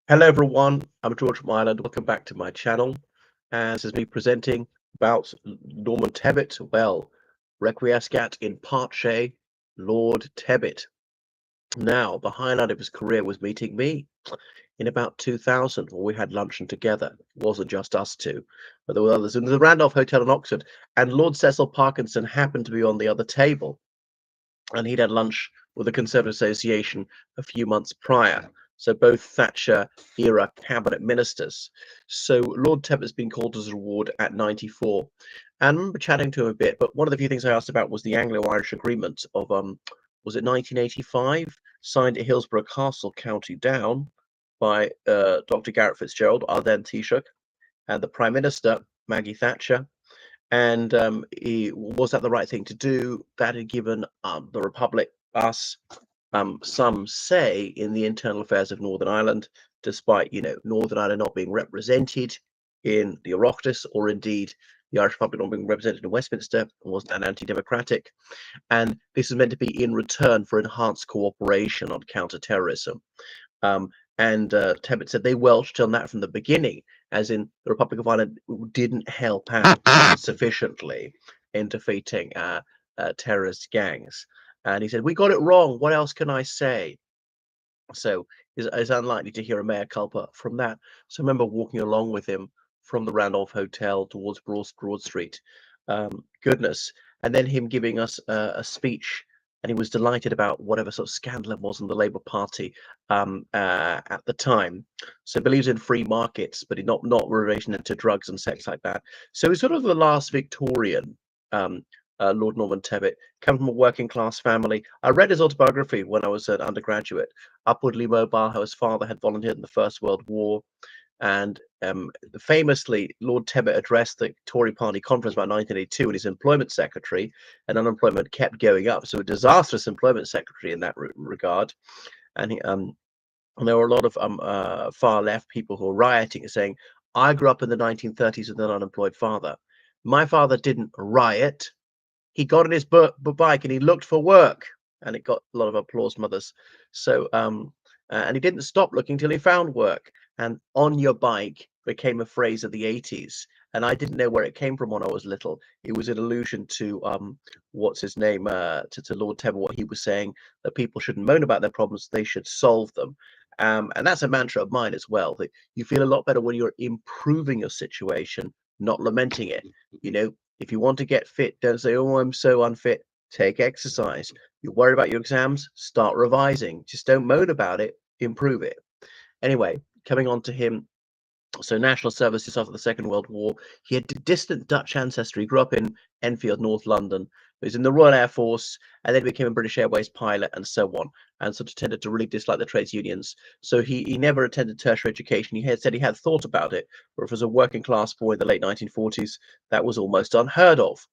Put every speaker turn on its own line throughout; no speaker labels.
Hello everyone, I'm George from Ireland. Welcome back to my channel. And this is me presenting about Norman Tebbit. Well, Requiescat in Parce, Lord Tebbit. Now, the highlight of his career was meeting me in about 2000, when we had luncheon together. It wasn't just us two, but there were others in the Randolph Hotel in Oxford. And Lord Cecil Parkinson happened to be on the other table, and he'd had lunch with the Conservative Association a few months prior. So both Thatcher era cabinet ministers. So Lord Tebbit's been called as a reward at 94. And I remember chatting to him a bit, but one of the few things I asked about was the Anglo-Irish agreement of was it 1985, signed at Hillsborough Castle, County Down, by Dr. Garret Fitzgerald, our then Taoiseach, and the Prime Minister, Maggie Thatcher. And was that the right thing to do? That had given the Republic, us, some say in the internal affairs of Northern Ireland, despite Northern Ireland not being represented in the Oireachtas, or indeed the Irish Republic not being represented in Westminster, and wasn't that anti-democratic. And this is meant to be in return for enhanced cooperation on counter-terrorism. Um, and Tebbit said they welched on that from the beginning, as in the Republic of Ireland didn't help out sufficiently in defeating terrorist gangs. And he said, "We got it wrong. What else can I say?" So it's unlikely to hear a mea culpa from that. So I remember walking along with him from the Randolph Hotel towards Broad Street. Goodness. And then him giving us a speech, and he was delighted about whatever sort of scandal it was in the Labour Party at the time. So believes in free markets, but not relation to drugs and sex like that. So he's sort of the last Victorian um, Lord Norman Tebbit, come from a working class family. I read his autobiography when I was an undergraduate. Upwardly mobile, how his father had volunteered in the First World War. And famously, Lord Tebbit addressed the Tory party conference about 1982 and his employment secretary, and unemployment kept going up. So a disastrous employment secretary in that regard. And and there were a lot of far left people who were rioting, saying, "I grew up in the 1930s with an unemployed father. My father didn't riot. He got on his bike and he looked for work," and it got a lot of applause from others. So, and he didn't stop looking till he found work. And "on your bike" became a phrase of the 80s, and I didn't know where it came from when I was little. It was an allusion to what's his name, to Lord Tebbit, what he was saying, that people shouldn't moan about their problems, they should solve them. And that's a mantra of mine as well, that you feel a lot better when you're improving your situation, not lamenting it. You know, if you want to get fit, don't say, "Oh, I'm so unfit." Take exercise. You're worried about your exams, start revising. Just don't moan about it, improve it. Anyway, coming on to him. So national service just after the Second World War. He had distant Dutch ancestry. He grew up in Enfield, North London. He was in the Royal Air Force, and then became a British Airways pilot and so on, and sort of tended to really dislike the trades unions. So he never attended tertiary education. He had said he had thought about it, but as a working class boy in the late 1940s, that was almost unheard of.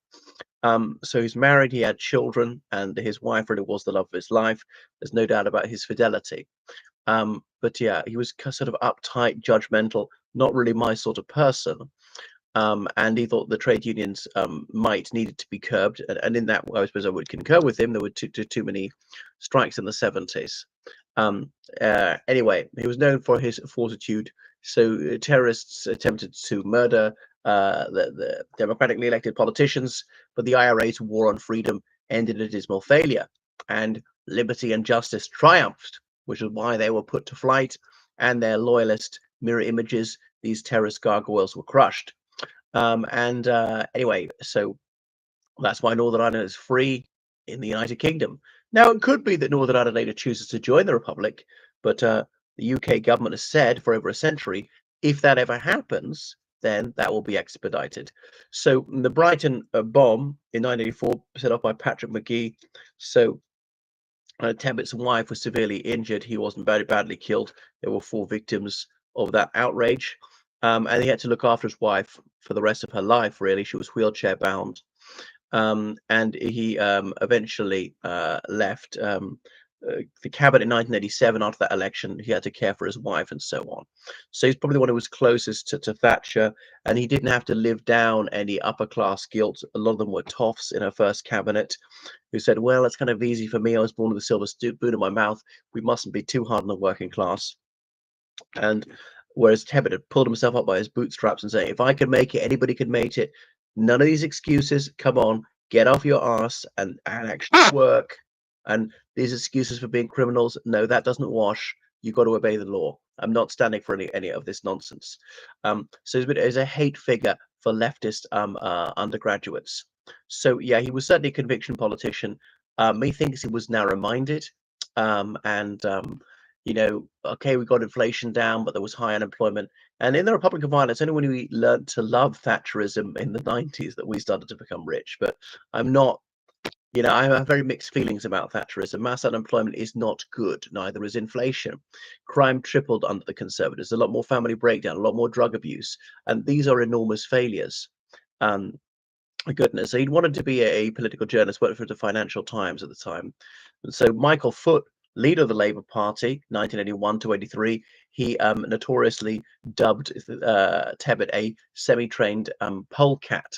So he's married, he had children, and his wife really was the love of his life. There's no doubt about his fidelity. But yeah, he was sort of uptight, judgmental, not really my sort of person. And he thought the trade unions might needed to be curbed. And in that, I suppose I would concur with him. There were too many strikes in the 70s. Anyway, he was known for his fortitude. So terrorists attempted to murder the democratically elected politicians, but the IRA's war on freedom ended a dismal failure, and liberty and justice triumphed, which is why they were put to flight, and their loyalist mirror images, these terrorist gargoyles, were crushed. Anyway, so that's why Northern Ireland is free in the United Kingdom. Now, it could be that Northern Ireland later chooses to join the Republic, but the UK government has said for over a century, if that ever happens, then that will be expedited. So the Brighton bomb in 1984, set off by Patrick McGee. So Tebbit's wife was severely injured. He wasn't very badly killed. There were 4 victims of that outrage. And he had to look after his wife for the rest of her life, really. She was wheelchair bound. And he eventually left the cabinet in 1987 after that election. He had to care for his wife and so on. So he's probably the one who was closest to Thatcher, and he didn't have to live down any upper class guilt. A lot of them were toffs in her first cabinet who said, "Well, it's kind of easy for me. I was born with a silver spoon in my mouth. We mustn't be too hard on the working class." And whereas Tebbit had pulled himself up by his bootstraps and saying, if I can make it, anybody can make it. None of these excuses. Come on, get off your arse and actually work. And these excuses for being criminals, no, that doesn't wash. You've got to obey the law. I'm not standing for any of this nonsense. So he's a hate figure for leftist undergraduates. So yeah, he was certainly a conviction politician. Methinks he was narrow-minded, and okay, we got inflation down, but there was high unemployment. And in the Republic of Ireland, it's only when we learned to love Thatcherism in the 90s that we started to become rich. But I'm not, I have very mixed feelings about Thatcherism. Mass unemployment is not good, neither is inflation. Crime tripled under the Conservatives, a lot more family breakdown, a lot more drug abuse. And these are enormous failures. Um, my goodness. So he'd wanted to be a political journalist, worked for the Financial Times at the time. And so Michael Foot, leader of the Labour Party, 1981 to 83, he notoriously dubbed Tebbit a semi-trained polecat.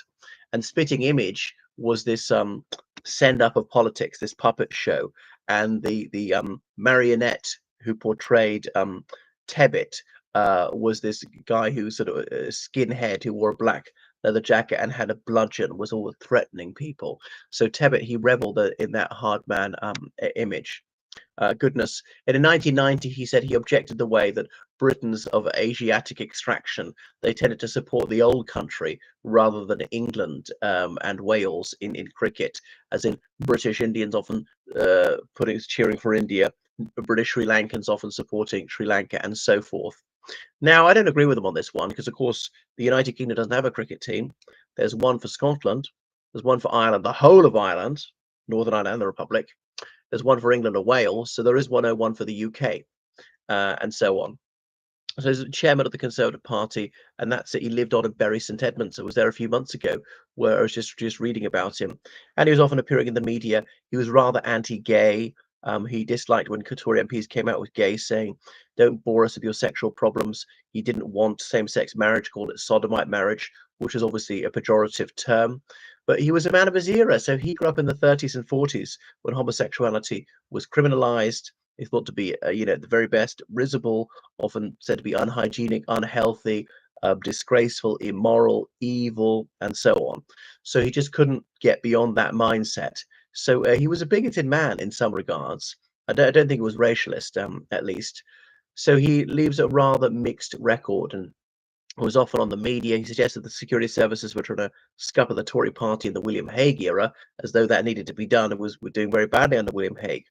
And Spitting Image was this send up of politics, this puppet show. And the marionette who portrayed Tebbit was this guy who sort of a skinhead who wore a black leather jacket and had a bludgeon, was all threatening people. So Tebbit, he reveled in that hard man image. Goodness. And in 1990, he said he objected the way that Britons of Asiatic extraction, they tended to support the old country rather than England and Wales in cricket, as in British Indians often cheering for India, British Sri Lankans often supporting Sri Lanka, and so forth. Now, I don't agree with them on this one because, of course, the United Kingdom doesn't have a cricket team. There's one for Scotland. There's one for Ireland, the whole of Ireland, Northern Ireland and the Republic. There's one for England and Wales. So there is 101 for the UK, and so on. So he's chairman of the Conservative Party, and that's it. He lived on in Bury St Edmunds. I was there a few months ago, where I was just reading about him, and he was often appearing in the media. He was rather anti-gay. He disliked when Tory MPs came out with gay, saying, "Don't bore us with your sexual problems." He didn't want same-sex marriage, called it sodomite marriage, which is obviously a pejorative term. But he was a man of his era, so he grew up in the 30s and 40s when homosexuality was criminalized. He thought to be, the very best, risible, often said to be unhygienic, unhealthy, disgraceful, immoral, evil, and so on. So he just couldn't get beyond that mindset. So he was a bigoted man in some regards. I don't think he was racialist, at least. So he leaves a rather mixed record and was often on the media. He suggested the security services were trying to scupper the Tory party in the William Hague era, as though that needed to be done, and were doing very badly under William Hague.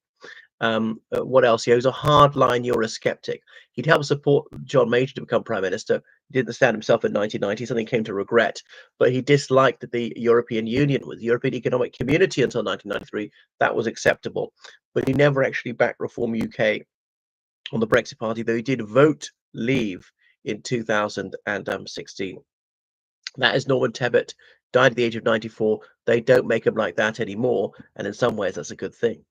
What else? He was a hardline Eurosceptic. He'd helped support John Major to become prime minister. He didn't stand himself in 1990, something he came to regret. But he disliked the European Union, with the European Economic Community until 1993. That was acceptable. But he never actually backed Reform UK on the Brexit Party, though he did vote leave in 2016. That is Norman Tebbit, died at the age of 94. They don't make him like that anymore, and in some ways that's a good thing.